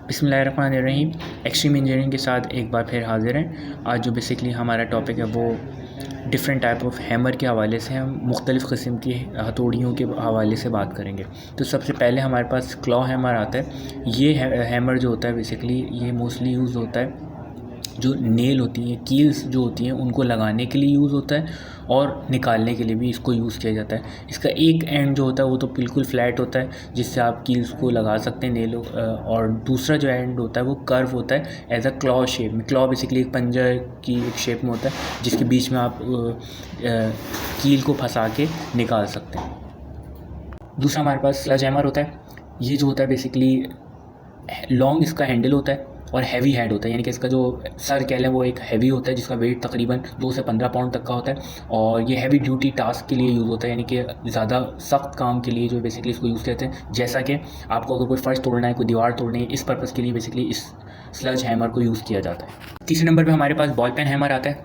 बिस्मिल्लाहिर्रहमानिर्रहीम। Extreme engineering के साथ एक बार फिर हाज़िर हैं। आज जो बेसिकली हमारा टॉपिक है वो डिफरेंट टाइप ऑफ हैमर के हवाले से हम मुख्तलिफ़ किस्म की हथौड़ियों के हवाले से बात करेंगे। तो सबसे पहले हमारे पास क्लॉ हैमर आता है। ये हैमर जो होता है बेसिकली ये मोस्टली यूज़ होता है जो नेल होती हैं, कील्स जो होती हैं उनको लगाने के लिए यूज़ होता है और निकालने के लिए भी इसको यूज़ किया जाता है। इसका एक एंड जो होता है वो तो बिल्कुल फ्लैट होता है जिससे आप कील्स को लगा सकते हैं नेलों, और दूसरा जो एंड होता है वो कर्व होता है एज अ क्लॉ शेप में। क्लॉ बेसिकली एक पंजर की एक शेप में होता है जिसके बीच में आप कील को फंसा के निकाल सकते हैं। दूसरा हमारे पास स्लज हैमर होता है। ये जो होता है बेसिकली लॉन्ग इसका हैंडल होता है और हैवी हेड होता है, यानी कि इसका जो सर कह लें वो एक हैवी होता है जिसका वेट तकरीबन 2 से 15 पाउंड तक का होता है। और ये हैवी ड्यूटी टास्क के लिए यूज़ होता है, यानी कि ज़्यादा सख्त काम के लिए जो बेसिकली इसको यूज़ करते हैं। जैसा कि आपको अगर कोई फर्श तोड़ना है, कोई दीवार तोड़नी है, इस पर्पज़ के लिए बेसिकली इस स्लज हैमर को यूज़ किया जाता है। तीसरे नंबर पर हमारे पास बॉल पेन हैमर आता है।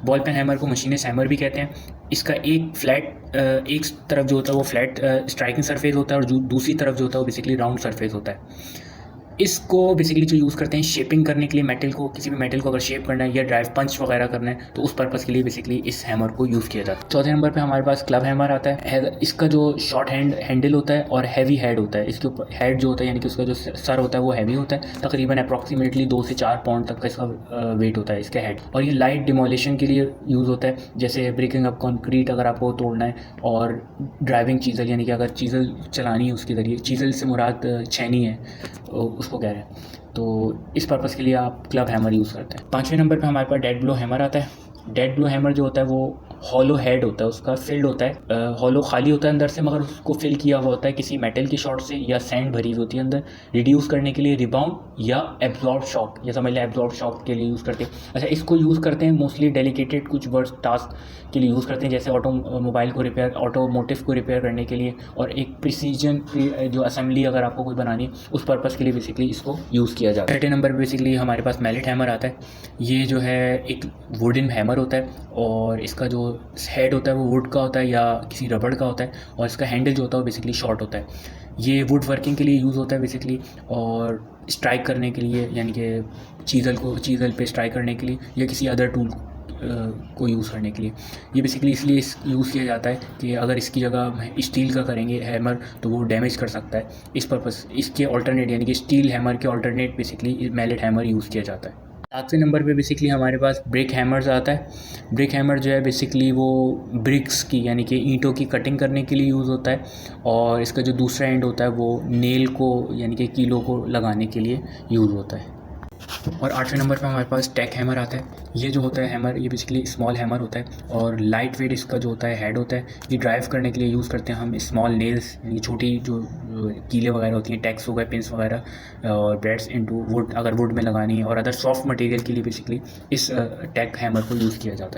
बॉल पेन हैमर को मशीनिस्ट हैमर भी कहते हैं। इसका एक फ्लैट एक तरफ जो होता है वो फ्लैट स्ट्राइकिंग सरफेस होता है और जो दूसरी तरफ जो होता है वो बेसिकली राउंड सरफेस होता है। इसको बेसिकली जो यूज़ करते हैं शेपिंग करने के लिए, मेटल को, किसी भी मेटल को अगर शेप करना है या ड्राइव पंच वगैरह करना है तो उस पर्पज़ के लिए बेसिकली इस हैमर को यूज़ किया जाता है। चौथे नंबर पे हमारे पास क्लब हैमर आता है। इसका जो शॉर्ट हैंडल होता है और हैवी हेड होता है। इसके ऊपर हेड जो होता है यानी कि उसका जो सर होता है वो हैवी होता है, तकरीबन अप्रॉक्सीमेटली 2 से 4 पाउंड तक का इसका वेट होता है इसका हेड। और ये लाइट डिमोलिशन के लिए यूज़ होता है, जैसे ब्रेकिंग अप कंक्रीट अगर आपको तोड़ना है, और ड्राइविंग चीज़ल यानी कि अगर चीज़ल चलानी है उसके ज़रिए, चीज़ल से मुराद छेनी है उसको कह रहे हैं, तो इस पर्पज़ के लिए आप क्लब हैमर यूज़ करते हैं। पाँचवें नंबर पे हमारे पास डेड ब्लो हैमर आता है। डेड ब्लो हैमर जो होता है वो हॉलो हेड होता है, उसका फिल्ड होता है, हॉलो खाली होता है अंदर से, मगर उसको फिल किया हुआ होता है किसी मेटल की शॉट से या सैंड भरी हुई होती है अंदर, रिड्यूस करने के लिए रिबाउंड या एब्जॉर्ब शॉक, या समझ लें एब्जॉर्ब शॉक के लिए यूज़ करते हैं। अच्छा, इसको यूज़ करते हैं मोस्टली डेलिकेटेड कुछ वर्क टास्क के लिए यूज़ करते हैं, जैसे ऑटोमोबाइल को रिपेयर, ऑटोमोटिव को रिपेयर करने के लिए, और एक प्रिसीजन जो असेंबली अगर आपको कोई बनानी है उस पर्पज़ के लिए बेसिकली इसको यूज़ किया जाता है। छठे नंबर पर बेसिकली हमारे पास मैलेट हैमर आता है। ये जो है एक वुडन हैमर होता है और इसका जो हेड होता है वो वुड का होता है या किसी रबड़ का होता है, और इसका हैंडल जो होता है वो बेसिकली शॉर्ट होता है। ये वुड वर्किंग के लिए यूज़ होता है बेसिकली, और स्ट्राइक करने के लिए, यानी कि चीज़ल पे स्ट्राइक करने के लिए या किसी अदर टूल को यूज़ करने के लिए। ये बेसिकली इसलिए यूज़ किया जाता है कि अगर इसकी जगह स्टील का करेंगे हैमर तो वो डैमेज कर सकता है। इस पर्पज़ इसके ऑल्टरनेट यानी कि स्टील हैमर के alternate basically mallet hammer use किया जाता है। सातवें नंबर पे बेसिकली हमारे पास ब्रिक हैमर्स आता है। ब्रिक हैमर जो है बेसिकली वो ब्रिक्स की यानी कि ईंटों की कटिंग करने के लिए यूज़ होता है, और इसका जो दूसरा एंड होता है वो नेल को यानी कि कीलों को लगाने के लिए यूज़ होता है। और आठवें नंबर पे हमारे पास टैक हैमर आता है। ये जो होता है हैमर, ये बेसिकली स्मॉल हैमर होता है और लाइट वेट इसका जो होता है हेड होता है। ये ड्राइव करने के लिए यूज़ करते हैं हम स्मॉल नेल्स, यानी छोटी जो कीलें वगैरह होती हैं, टैक्स हो गए, पिंस वगैरह, और ब्रेड्स इनटू वुड अगर वुड में लगानी है, और अदर सॉफ्ट मटेरियल के लिए बेसिकली इस टैक हैमर को यूज़ किया जाता है।